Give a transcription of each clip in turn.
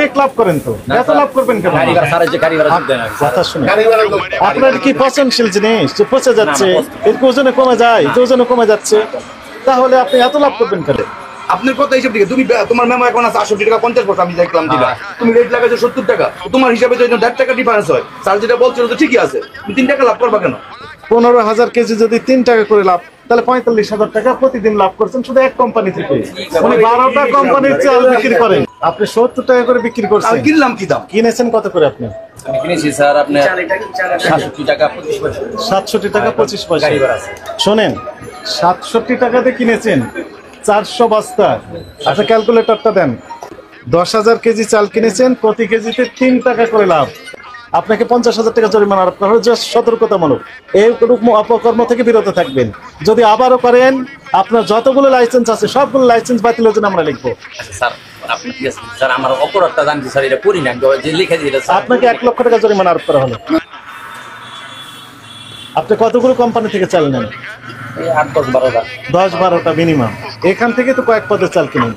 এক লাভ করেন তো, এত লাভ করবেন কেন? কথা শুনে আপনার কি পচনশীল জিনিস যে পচে যাচ্ছে, এর ওজনে কমে যায়, ওজনে কমে যাচ্ছে, তাহলে আপনি এত লাভ করবেন কেন? আপনার কথা হিসাব দিকে তুমি তোমার মেমো এখন আছে 68 টাকা 50 পয়সা, আমি দেখলাম দিলা, তুমি রেট লাগাইছো 70 টাকা, তোমার হিসাবে তো 1.5 টাকা ডিফারেন্স হয়। স্যার যেটা বলছিল তো ঠিকই আছে, তুমি 3 টাকা লাভ করবা কেন? 15,000 কেজি যদি 3 টাকা করে লাভ, তাহলে 45,000 টাকা প্রতিদিন লাভ করছেন শুধু এক কোম্পানি থেকে। উনি 12টা কোম্পানির চাল বিক্রি করেন, আপনি 70 টাকা করে বিক্রি করছেন। আর কিনলাম কি দাম? কিনেছেন কত করে আপনি? আমি কিনেছি স্যার আপনার 67 টাকা 25 পয়সা। 67 টাকা 25 পয়সা। শোনেন, 67 টাকাতে কিনেছেন 400 বস্তা। আচ্ছা ক্যালকুলেটরটা দেন। 10,000 কেজি চাল কিনেছেন, প্রতি কেজিতে 3 টাকা করে লাভ। আপনাকে 50,000 টাকা জরিমানা আরোপ করা হলো, জাস্ট সতর্কতামূলক। এই অপকর্ম থেকে বিরত থাকবেন। যদি আবারও করেন, আপনার যতগুলো লাইসেন্স আছে সবগুলো লাইসেন্স বাতিলের জন্য আমরা লিখবো। স্যার আপনি ঠিক আছে স্যার, আমার অপরাধটা জানছি স্যার, এটা করি না, যে লিখে দিয়েছে আপনাকে 1 লক্ষ টাকা জরিমানা আরোপ করা হলো। আপনি কতগুলো কোম্পানি থেকে চাল নেন? 10-12টা মিনিমাম। এখান থেকে তো কয়েক পদের চাল কিনেন।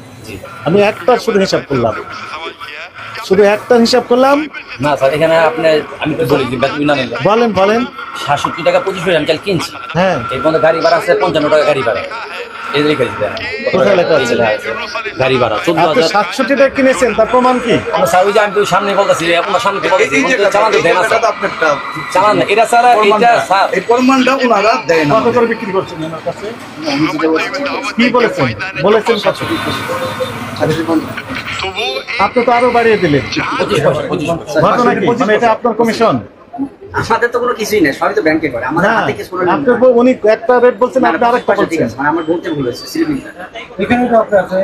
আমি একটা শুধু হিসাব করলাম, শুধু একটা হিসাব করলাম না স্যার। এখানে আপনি আমি তো বলি বলেন বলেন। 67 টাকা 25 পয়সা আমি কাল কিনছি। হ্যাঁ, এর মধ্যে গাড়ি ভাড়া আছে 55 টাকা গাড়ি ভাড়া। এই লিখে দিতে কোথায় লেখা আছে গাড়ি ভাড়া? আপনি 67 টাকা কিনেছেন, তার প্রমাণ কি? স্যার ওই যে আমি তো সামনে বলতেছি, আপনার সামনে বলতেছি চালান দেন না স্যার, চালান না এটা স্যার, এটা স্যার এই প্রমাণটা ওনারা দেন না। কত করে বিক্রি করছেন ওনার কাছে? কি বলেছেন? বলেছেন কত? আপনি তো আরো বাড়িয়ে দিলেন। 25 পয়সা 25 পয়সা। ঘটনা কি? মানে এটা আপনার কমিশন? আমাদের তো কোনো কিছুই নেই, সবই তো ব্যাংকে করে। আমাদের হাতে কিছু কোনো আপনি উনি একটা রেট বলছেন, আপনি আরেকটা ঠিক বলছেন। আছে, মানে আমার বলতে ভুল হয়েছে সিলিংটা। এখানে তো আপনি আছে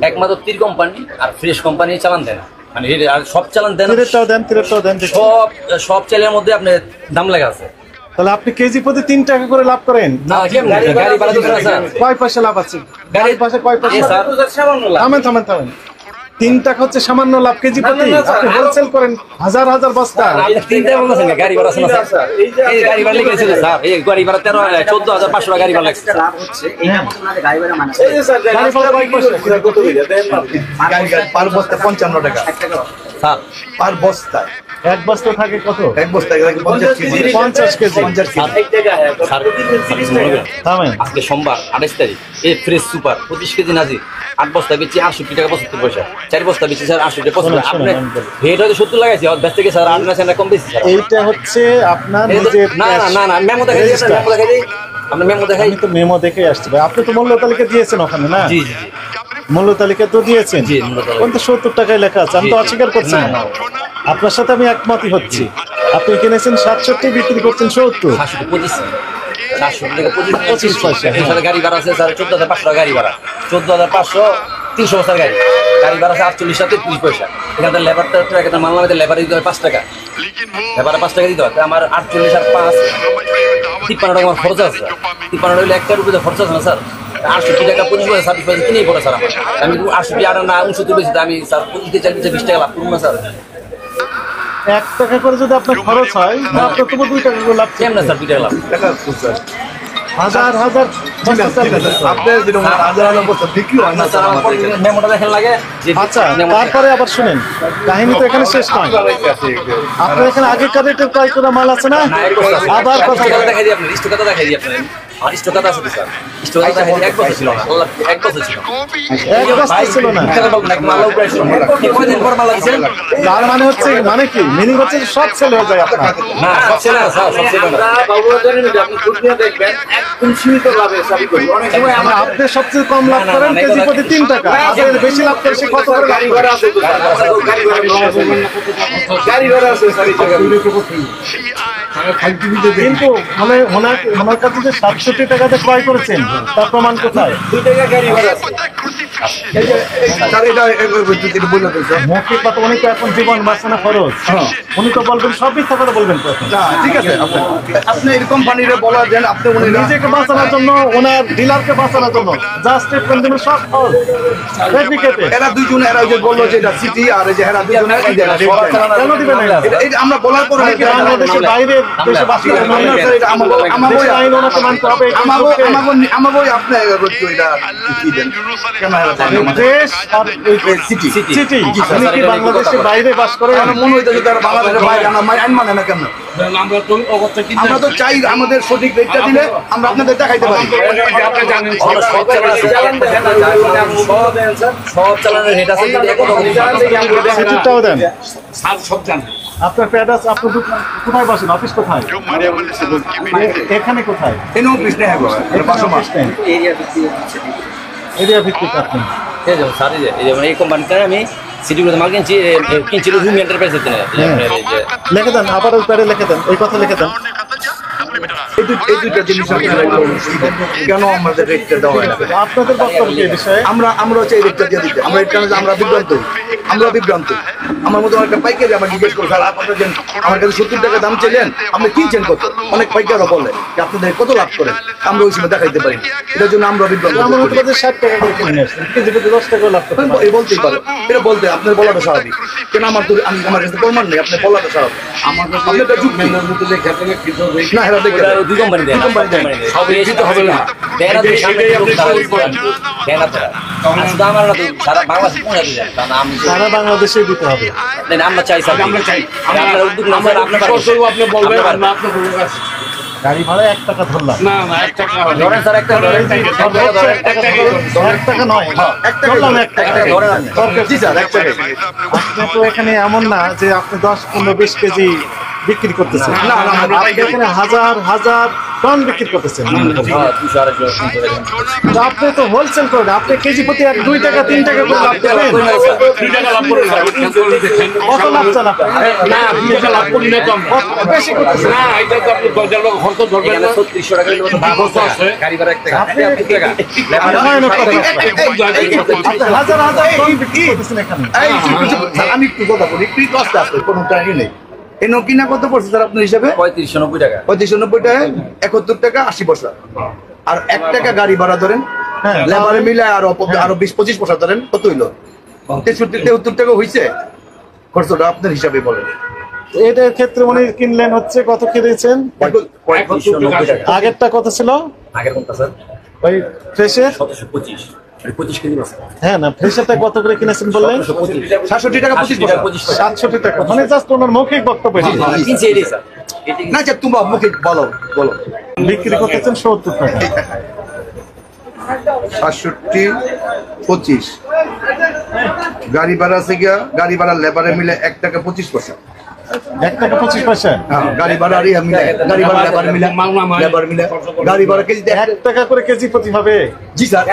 একমাত্র তীর কোম্পানি আর ফ্রেশ কোম্পানি চালান দেন, মানে আর সব চালান দেন, তিরেরটাও দেন সব চালের মধ্যে আপনার দাম লেখা আছে। তাহলে আপনি কেজি প্রতি 3 টাকা করে লাভ করেন। না গাড়ি ভাড়া দিবেন না স্যার। কয় পয়সা লাভ আছে? গাড়ির পাশে কয় পয়সা? থামেন। 3 টাকা হচ্ছে সামান্য লাভ কেজি প্রতি। আপনি হোলসেল করেন হাজার হাজার বস্তা। তিনটা বলছেন গাড়ি ভাড়া আছে না স্যার? এই গাড়ি ভাড়া লিখেছিল স্যার, এই গাড়ি ভাড়া 14,500 টাকা গাড়ি ভাড়া লাগছে। লাভ হচ্ছে এইটা মত না, গাড়ি ভাড়া মানে এই যে স্যার গাড়ি ভাড়া কয় পয়সা? কত হইলো দেন না। গাড়ি পার বস্তা 55 টাকা স্যার পার বস্তা। এক বস্তা থাকে কত? এক বস্তা 50 কেজি। 50 কেজি। 50 কেজি। থামেন। আজকে সোমবার 28 তারিখ, এই ফ্রেশ সুপার 25 কেজি নাজি 8 বস্তা বেচি 68 টাকা 75 পয়সা। 4 বস্তা বেচি স্যার 80 টাকা 75। আপনি রেট হয়তো 70 লাগাইছি, আর বেচ থেকে স্যার 8 কম বেশি স্যার। এইটা হচ্ছে আপনার নিজের না মেমো দেখাই দিই, মেমো দেখাই দিই, আপনি মেমো দেখাই। আমি তো মেমো দেখেই আসছি ভাই। আপনি তো মূল্য তালিকা দিয়েছেন ওখানে না? জি মূল্য তালিকা তো দিয়েছেন। জি, মূল্য তালিকা। কিন্তু 70 টাকায় লেখা আছে, আমি তো অস্বীকার করছি না। আপনার সাথে আমি একমতই হচ্ছি। আপনি কিনেছেন 67, বিক্রি করছেন 70। 725 টাকা 25 পয়সা। এর সাথে গাড়ি ভাড়া আছে স্যার 14,500 টাকা গাড়ি ভাড়া। 14,500 300 বস্তার গাড়ি ভাড়া আছে 48 টাকা 30 পয়সা। এখানে লেবারটা এখানে মানলাম, লেবার দিতে হয় 5 টাকা, লেবারে 5 টাকা দিতে হয়। আমার 48 আর 5 53 টাকা আমার খরচ আছে। 53 হলে 1 টাকার উপরে খরচ আছে না স্যার। 68 টাকা 25 পয়সা 26 পয়সা কিনেই পড়ে স্যার আমার। আমি 80 আর না 69 বেশি, আমি স্যার 25 থেকে 20 টাকা লাভ করুন না স্যার। 1 টাকা করে যদি আপনার খরচ হয়, আপনার তো 2 টাকা করে লাভ। কেমন স্যার 2 টাকা লাভ? হাজার আপনার যেরকম হাজার বস্তা বিক্রি হয় না স্যার। আমার মেমোটা দেখেন লাগে যে আচ্ছা, তারপরে আবার শুনেন, কাহিনী তো এখানে শেষ নয়। আপনার এখানে আগেকার রেটের ক্রয় করা মাল আছে না? আবার কথা দেখাই দিই, আপনার স্টক কথা দেখাই দিই আপনার। আর স্টক কথা আছে স্যার, স্টক কথা দেখাই দিই। 1 বছর ছিল না, আল্লাহ 1 বছর ছিল। এক বস্তা ছিল না। মালা উপরে ছিল। কি কয়দিন পর মালা দিছেন? তার মানে হচ্ছে, মানে কি মিনিং হচ্ছে যে সব সেল হয়ে যায় আপনার। না সব ছিল না স্যার, সব ছিল না। আপনি দুনিয়া দেখবেন একদম সীমিত লাভে সবই করি। অনেক সময় মানে আপনি সবচেয়ে কম লাভ করেন কেজি প্রতি 3 টাকা, আর বেশি লাভ করে সে কত করে গাড়ি ভাড়া আছে তো গাড়ি ভাড়া আছে স্যার। কিন্তু মানে ওনার কাছে যে 67 টাকাতে ক্রয় করেছেন তার প্রমাণ কোথায়? 2 টাকা গাড়ি ভাড়া আছে। এই যে স্যার এটা বললেন তো স্যার। মৌখিক কথা, উনি তো এখন জীবন বাঁচানো খরচ, উনি তো বলবেন সব মিথ্যা কথা বলবেন তো এখন। না ঠিক আছে, আপনি এই কোম্পানিরে বলা দেন, আপনি উনি নিজেকে বাঁচানোর জন্য, ওনার ডিলারকে বাঁচানোর জন্য যা স্টেটমেন্ট দেবেন সব ফলস, ফেব্রিকেটেড। এরা দুইজন, এরা যে বললো যে এটা সিটি, আর এই যে এরা দুইজন কেন দিবেন না? এটা আমরা বলার পর বাংলাদেশের বাইরে দেশে বাস করেন, দেশের আইন ওনাকে মানতে হবে। আমাকে আপনার কি দেন দেশ আর সিটি, আপনি কি বাংলাদেশের বাইরে বাস করেন? আমার মনে হইতেছে তারা বাংলাদেশের বাইরে আইন মানে না কেন? আমরা তো চাই আমাদের সঠিক রেটটা দিলে আমরা আপনাদের দেখাইতে পারি। সব চালানের রেট আছে, কিন্তু এখন সিটিটাও দেন। আপনার প্যাডাস, আপনি কোথায় বসেন? অফিস কোথায়? এখানে কোথায়? এনে অফিস নেই এরিয়া ভিত্তিক আপনি। এই যে স্যার, এই যে এই কোম্পানিতে আমি সিটিগুলোতে মাল কিনছিল রুম এন্টারপ্রাইজের জন্য। লিখে দেন, আবার প্যাডে লিখে দেন, এই কথা লিখে দেন। এই দুইটা জিনিস কেন আমাদের রেটটা দেওয়া হয় না? আপনাদের বক্তব্য কি এই বিষয়ে? আমরা হচ্ছে এই রেটটা দিয়ে দিতে আমরা আমরা বিভ্রান্ত। আমার মতো একটা পাইকারি আমার জিজ্ঞেস করে, স্যার আপনারা যেন আমার কাছে 70 টাকা দাম চাইলেন, আপনি কিনছেন কত? অনেক পাইকারও বলে যে আপনাদের কত লাভ করেন, আমরা ওই সময় দেখাইতে পারি। এটার জন্য আমরা বিভ্রান্ত। আমার মতো 60 টাকা করে কিনে আসছেন, কেজি প্রতি 10 টাকা লাভ করতে পারেন। এই বলতেই পারে, এটা বলতে আপনার বলাটা স্বাভাবিক। কেন আমার তো আমার কাছে প্রমাণ নেই, আপনার বলাটা স্বাভাবিক। আপনারটা যুক্তি না, হেরা দেখে দেন। দুই কোম্পানি দেন, সবই দিতে হবে না। দেন আপনি সামনে দেন আপনারা। শুধু আমার না, সারা বাংলাদেশে পৌঁছে দিবেন, কারণ আমি সারা বাংলাদেশে দিতে হবে। দেন আমরা চাই স্যার, আমরা চাই আপনার উদ্যোগ না স্যার, আপনি বলবেন না, আপনি গাড়ি ভাড়া 1 টাকা ধরলাম, ধরেন স্যার, একটা ধরেন, সর্বোচ্চ 1 টাকা ধরুন, 1 টাকা নয়, 1 টাকা ধরলাম, 1 টাকা ধরেন আপনি। জি স্যার, এক টাকা। আপনি তো এখানে এমন না যে আপনি 10, 15, 20 কেজি বিক্রি করতেছেন। না, না, না, আপনি এখানে হাজার হাজার টন বিক্রি করতেছেন। 200 250 তো আপনি তো হোলসেল করেন, আপনি কেজি প্রতি 2 টাকা 3 টাকা করে লাভ করবেন। কত লাভ চান আপনি? বেশি করতেছেন। এখানে 3600 টাকা হইলো গাড়ি ভাড়া 1 টাকা, আপনি 2 টাকা ভয়ানক কথা। আপনি হাজার হাজার টন বিক্রি করতেছেন এখানে। স্যার, আমি একটু কথা বলি, একটু কষ্ট আসবে, কোনো টাকা নেই। এই নকিনা কত পড়ছে স্যার আপনার হিসাবে? 3590 টাকা। 3590 টাকা, 71 টাকা 80 পয়সা। আর 1 টাকা গাড়ি ভাড়া ধরেন, হ্যাঁ, লেবারে মিলে আরো 20-25 পয়সা ধরেন, কত হইলো? 63-73 টাকা হইছে খরচটা, আপনার হিসাবে বলেন। এটার ক্ষেত্রে উনি কিনলেন হচ্ছে কত কিনেছেন? 3590 টাকা। আগেরটা কত ছিল? আগের কোনটা স্যার? ওই ফ্রেশের? 725 25 কেজি আছে। হ্যাঁ না, ফ্রেশেরটা কত করে কিনেছেন বললেন? 67 টাকা 25 পয়সা। 67 টাকা, মানে জাস্ট ওনার মৌখিক বক্তব্য। কিনছে এটাই স্যার। এটাই না আচ্ছা, তোমরা মুখে বলো। বিক্রি করতেছেন 70 টাকা। 67, 25 গাড়ি ভাড়া আছে গিয়া, গাড়ি ভাড়া লেবারে মিলে 1 টাকা 25 পয়সা। 1 টাকা 25 পয়সা। হ্যাঁ, গাড়ি ভাড়া আর ইয়া মিলে, গাড়ি ভাড়া লেবারে মিলে, লেবার মিলে গাড়ি ভাড়া কেজিতে 1 টাকা করে কেজি প্রতি হবে। জি স্যার,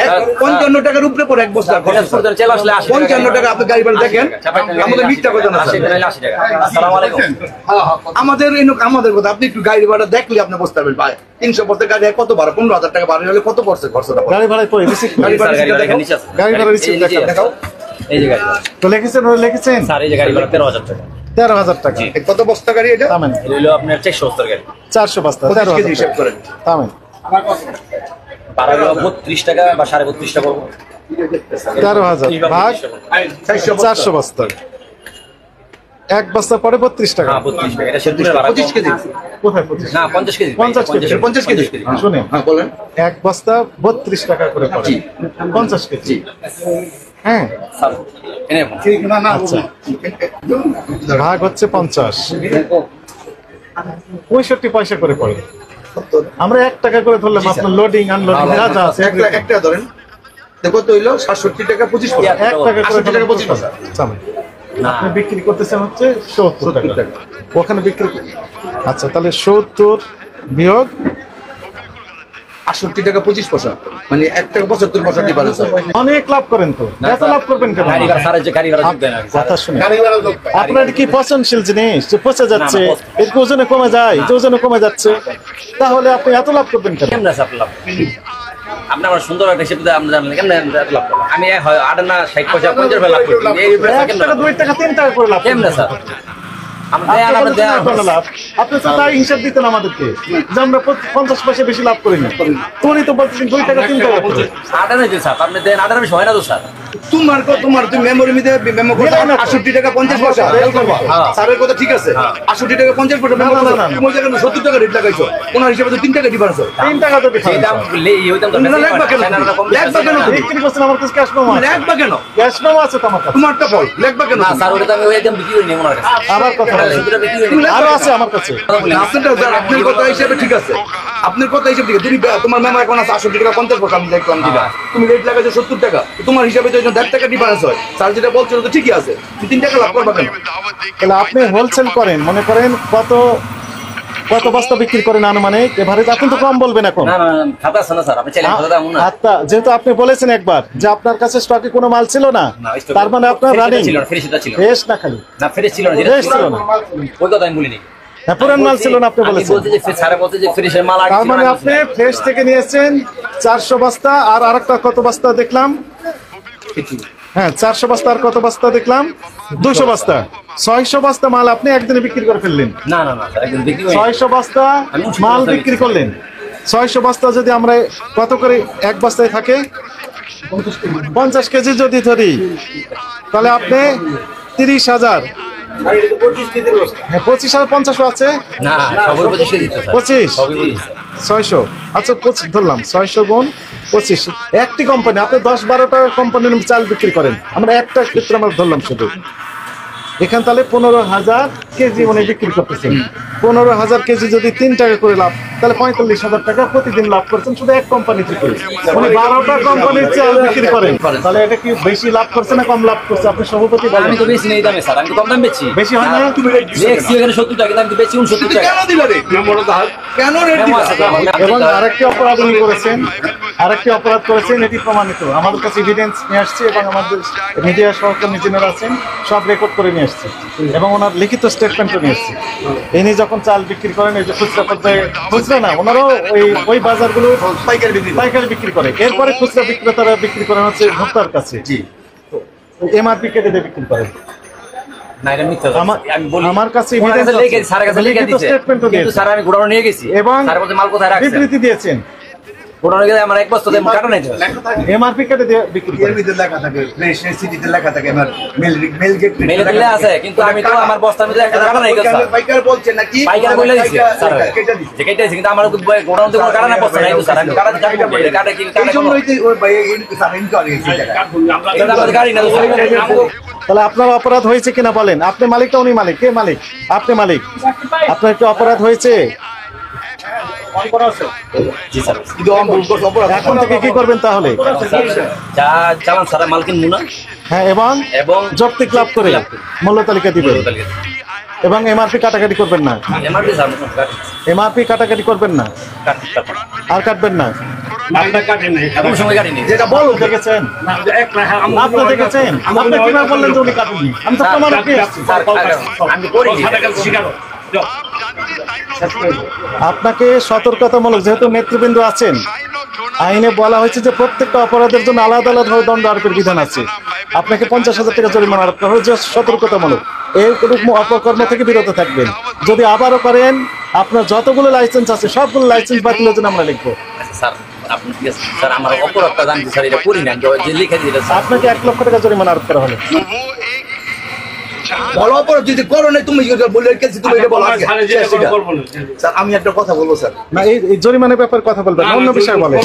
55 টাকার উপরে পড়ে এক বস্তা খরচ। স্যার চলে আসলে 80 55 টাকা আপনি গাড়ি ভাড়া দেখেন, আমাদের মিথ্যা কথা না 80 স্যার। টাকা 80 টাকা। আসসালামু আলাইকুম। আমাদের কথা, আপনি একটু গাড়ি ভাড়া দেখলে আপনি বুঝতে পারবেন ভাই, 300 বস্তা গাড়ি কত ভাড়া? 15,000 টাকা ভাড়া হলে কত পড়ছে খরচটা? গাড়ি ভাড়ায় পড়ে রিসিপ্ট। গাড়ি ভাড়া গাড়ি ভাড়া দেখাও। নিচে আছে। গাড়ি ভাড়া রিসিপ্ট দেখাও। এই যে গাড়ি ভাড়া। তো লিখেছেন, ওরা লিখেছেন স্যার এই যে গাড়ি ভাড়া 13,000 টাকা। 13,000 টাকা। এ কত বস্তা গাড়ি এটা? থামেন, এটা হলো আপনার 400 বস্তার গাড়ি। 400 বস্তা 25 কেজি 13,000 হিসাব টাকা। করেন। থামেন, ভাড়া হলো 32 টাকা বা 32.5 টাকা পড়বে। 13,000 ভাগ 400 বস্তা, 1 বস্তা পরে 32 টাকা। হ্যাঁ 32 টাকা। এটা শেরপুরের ভাড়া। 25 কেজি। কোথায় 25? না 50 কেজি। 50 কেজি। 50 কেজি। শুনেন, হ্যাঁ বলেন। 1 বস্তা 32 টাকা করে পড়ে, জি। 50 কেজি। জি। হ্যাঁ, স্যার এনে এখন। আচ্ছা, ভাগ হচ্ছে 50, 65 পয়সা করে পড়ে। আমরা 1 টাকা করে ধরলাম, আপনার লোডিং আনলোডিং যা যা আছে একটা ধরেন, দেখো তো হইলো 67 টাকা 25 পয়সা। 1 টাকা করে 80 টাকা 25 পয়সা। থামেন। না আপনি বিক্রি করতেছেন হচ্ছে 70 টাকা। টাকা। ওখানে বিক্রি, আচ্ছা তাহলে 70 বিয়োগ 68 টাকা 25 পয়সা, মানে 1 টাকা 75 পয়সা ডিফারেন্স। অনেক লাভ করেন তো, এত লাভ করবেন কেন? গাড়ি ভাড়া স্যার, যে গাড়ি ভাড়া যোগ দেন না কথা শুনে, আপনার কি পচনশীল জিনিস যে পচে যাচ্ছে, এর ওজনে কমে যায়, যে ওজনে কমে যাচ্ছে, তাহলে আপনি এত লাভ করবেন কেন? কেমন আছে আপনার লাভ? আপনি আমার সুন্দর একটা হিসেব দিয়ে আপনি জানলেন কেমন এত লাভ করবেন? আমি 8 না 60 পয়সা 50 পয়সা লাভ করছি। এই 1 টাকা 2 টাকা 3 টাকা করে লাভ কেমন স্যার? আমরা দেন, আমরা দেন। আপনি তো তাই হিসাব দিতেন আমাদেরকে যে আমরা 50 পয়সা বেশি লাভ করিনি, তোরই তো বলতেছেন 2 টাকা 3 টাকা করে। 8 না স্যার, আপনি দেন 8 বেশি হয় না তো স্যার। তোমার তুমি মেমোরি মিতে মেমো করতে 68 টাকা 50 পয়সা খেয়াল করবা স্যারের কথা ঠিক আছে 68 টাকা 50 পয়সা মেমো করতে তুমি জায়গায় 70 টাকা রেট লাগাইছো ওনার হিসাবে তো 3 টাকা ডিফারেন্স 3 টাকা তো সেই দাম হইতাম তো লাগবা কেন বিক্রি করছেন আমার কাছে ক্যাশ মেমো আছে লাগবা কেন ক্যাশ মেমো আছে তো আমার কাছে তোমারটা বল লাগবা কেন না স্যার ওটা আমি ওই দাম বিক্রি করি নি ওনার কাছে আবার কথা বলেন সেটা বিক্রি করি নি আরো আছে আমার কাছে আপনারটা স্যার আপনার কথা হিসাবে ঠিক আছে আপনার কথা হিসাবে ঠিক আছে তুমি তোমার মেমো এখন আছে 68 টাকা 50 পয়সা আমি দেখলাম দিবা তুমি রেট লাগাইছো 70 টাকা তোমার হিসাবে তো 1 টাকা ডিফারেন্স হয় স্যার যেটা বলছিল তো ঠিকই আছে তুমি 3 টাকা লাভ করবা কেন তাহলে আপনি হোলসেল করেন মনে করেন কত বস্তা বিক্রি করেন আনুমানিক এভারেজ আপনি তো কম বলবেন এখন না না খাতা আছে না স্যার আপনি চাইলে কথা দাম না আচ্ছা যেহেতু আপনি বলেছেন একবার যে আপনার কাছে স্টকে কোনো মাল ছিল না না, stock তার মানে আপনার রানিং ছিল না, ফ্রেশটা ছিল না। ফ্রেশ না খালি না ফ্রেশ ছিল না যেটা ফ্রেশ ছিল না ওই কথা আমি বলিনি হ্যাঁ, পুরান মাল ছিল না আপনি আমি বলেছেন বলতে যে স্যারে বলতে যে ফ্রেশের মাল আগে তার ছিল মানে না, আপনি ফ্রেশ থেকে নিয়েছেন 400 বস্তা আর আরেকটা কত বস্তা দেখলাম হ্যাঁ 400 বস্তা আর কত বস্তা দেখলাম 200 বস্তা 600 বস্তা মাল আপনি একদিনে বিক্রি করে ফেললেন না না না স্যার একদম বিক্রি করি 600 বস্তা আমি 600 মাল বস্তা বিক্রি বিক্রি করলেন 600 বস্তা যদি আমরা কত করে এক বস্তায় থাকে 50 কেজি যদি ধরি তাহলে আপনি 30,000 হ্যাঁ 25,000 50 আছে না সবই 25 দিতে স্যার 25 সবই বলি 600 আচ্ছা 25 ধরলাম 600 গুণ 25 একটি কোম্পানি আপনি 10-12টা কোম্পানির চাল বিক্রি করেন আমরা একটা ক্ষেত্রে আমরা ধরলাম শুধু এখান তাহলে 15,000 কেজি উনি বিক্রি করতেছেন 15,000 কেজি যদি 3 টাকা করে লাভ তাহলে 45,000 টাকা প্রতিদিন লাভ করছেন শুধু এক কোম্পানি থেকে উনি 12টা কোম্পানির চাল বিক্রি করেন তাহলে এটা কি বেশি লাভ করছে না কম লাভ করছে আপনি সভাপতি বলেন আমি তো বেশি নেই দামে স্যার আমি তো কম দাম বেচি বেশি হয় না তুমি রেট দিছো দেখছি এখানে 70 টাকা আমি তো বেচি 69 টাকা কেন দিলা রে কেন রেট মেমো দিলা আছে তো, আমি এবং তো- আরেকটি অপরাধ উনি করেছেন এটি প্রমাণিত আমাদের কাছে এভিডেন্স নিয়ে আসছে এবং আমাদের মিডিয়া সহকর্মী যিনারা আছেন সব রেকর্ড করে নিয়ে আসছে এবং ওনার লিখিত স্টেটমেন্টও নিয়ে আসছে ইনি যখন চাল বিক্রি করেন এই যে খুচরা পর্যায়ে খুচরা না ওনারাও ওই বাজারগুলো পাইকারি বিক্রি পাইকারি বিক্রি করে এরপরে খুচরা বিক্রেতারা বিক্রি করেন হচ্ছে ভোক্তার কাছে জি এমআরপি কেটে দিয়ে বিক্রি করেন না এটা মিথ্যা কথা। আমি বলি আমার কাছে ওনার evidence আছে। লিখে স্যারের কাছে লিখে লিখিত দিয়েছে statement-ও কিন্তু দিয়েছে। স্যার আমি গোডাউনে নিয়ে গেছি এবং স্যার বলতে মাল কোথায় রাখছেন বিবৃতি দিয়েছেন গোডাউনে গিয়ে আমার এক বস্তা দিয়ে কাটা নাই তো এমআরপি কেটে দিয়ে বিক্রি এর করেন ভিতরে লেখা থাকে ফ্রেশ সিটিতে লেখা থাকে আমার মেল গেট মেলে দিলে আছে কিন্তু আমি তো আমার বস্তার মধ্যে একটা কাটা নাই গেছে পাইকার বলছে নাকি পাইকার বলে দিছে স্যার কেটে দিছে যে কেটে দিছে কিন্তু আমার গোডাউন থেকে কোনো কাটা নাই বস্তা নাই তো স্যার আমি কাটা দিতে পারবো এটা কাটা কি এই কাটা জন্যই তো ওই ভাই স্যার ইনকোয়ারি হয়েছে এটা আমাদের গাড়ি না তো তাহলে আপনার অপরাধ হয়েছে কিনা বলেন আপনি মালিক না উনি মালিক কে মালিক আপনি মালিক আপনার একটু অপরাধ হয়েছে জি স্যার কিন্তু আমি ভুল করছি অপরাধ এখন থেকে কি করবেন তাহলে যা চালান স্যার মাল কিনবো না হ্যাঁ এবং যৌক্তিক লাভ করে মূল্য তালিকা দিবেন এবং এমআরপি কাটাকাটি করবেন না এমআরপি স্যার এমআরপি কাটাকাটি করবেন না আর কাটবেন না কোন সময় গাড়ি নেই যেটা বলো দেখেছেন আপনি দেখেছেন আপনি কিভাবে বললেন যে উনি কাটেননি আমি তো প্রমাণ পেয়ে আসছি। স্যার আমি করিনি আপনাকে সতর্কতামূলক যেহেতু নেতৃবৃন্দ আছেন আইনে বলা হয়েছে যে প্রত্যেকটা অপরাধের জন্য আলাদা আলাদা দণ্ড আরোপের বিধান আছে আপনাকে 50,000 টাকা জরিমানা আরোপ করা হয়েছে সতর্কতামূলক এইরকম অপকর্ম থেকে বিরত থাকবেন যদি আবারও করেন আপনার যতগুলো লাইসেন্স আছে সবগুলো লাইসেন্স বাতিলের জন্য আমরা লিখবো স্যার আপনি ঠিক আছে স্যার আমার অপরাধটা জানতে স্যার এটা করি না যে লিখে দিলে স্যার আপনাকে 1 লক্ষ টাকা জরিমানা আরোপ করা হলো বলো অপরাধ যদি করো নাই তুমি যেটা বলে রেখেছি তুমি এটা বলো আজকে স্যার আমি একটা কথা বলবো স্যার না এই জরিমানার ব্যাপারে কথা বলবেন না, অন্য বিষয়ে বলেন